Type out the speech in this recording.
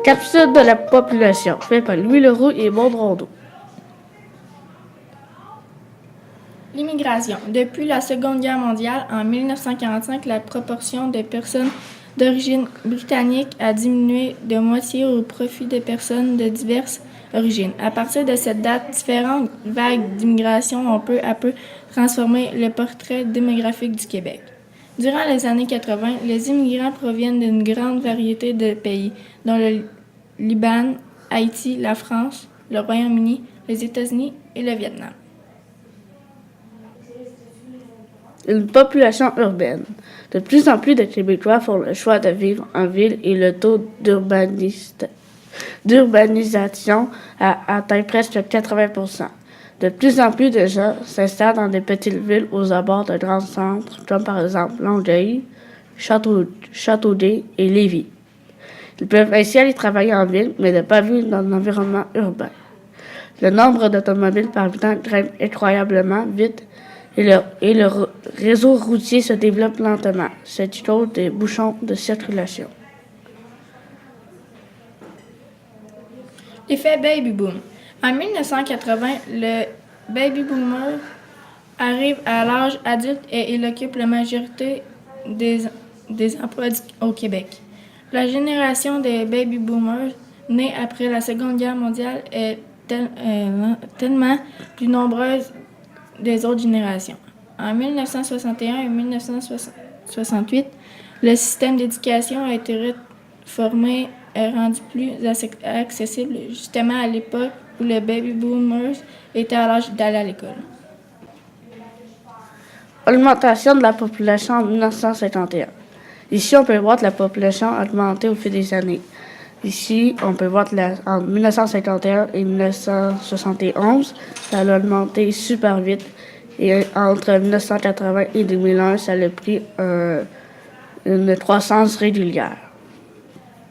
Capsule de la population, fait par Louis Leroux et Maud Rondeau. L'immigration. Depuis la Seconde Guerre mondiale, en 1945, la proportion de personnes d'origine britannique a diminué de moitié au profit des personnes de diverses origines. À partir de cette date, différentes vagues d'immigration ont peu à peu transformé le portrait démographique du Québec. Durant les années 80, les immigrants proviennent d'une grande variété de pays, dont le Liban, Haïti, la France, le Royaume-Uni, les États-Unis et le Vietnam. Une population urbaine. De plus en plus de Québécois font le choix de vivre en ville et le taux d'urbanisation a atteint presque 80%. De plus en plus de gens s'installent dans des petites villes aux abords de grands centres, comme par exemple Longueuil, Châteauguay et Lévis. Ils peuvent ainsi aller travailler en ville, mais ne pas vivre dans l'environnement urbain. Le nombre d'automobiles par habitant grimpe incroyablement vite et le réseau routier se développe lentement, ce qui cause des bouchons de circulation. L'effet baby boom. En 1980, le baby boomer arrive à l'âge adulte et il occupe la majorité des emplois au Québec. La génération des baby boomers nés après la Seconde Guerre mondiale est tellement plus nombreuse des autres générations. En 1961 et 1968, le système d'éducation a été réformé et rendu plus accessible justement à l'époque où les baby boomers étaient à l'âge d'aller à l'école. Augmentation de la population en 1951. Ici, on peut voir la population augmenter au fil des années. Ici, on peut voir en 1951 et 1971, ça a augmenté super vite. Et entre 1980 et 2001, ça a pris une croissance régulière.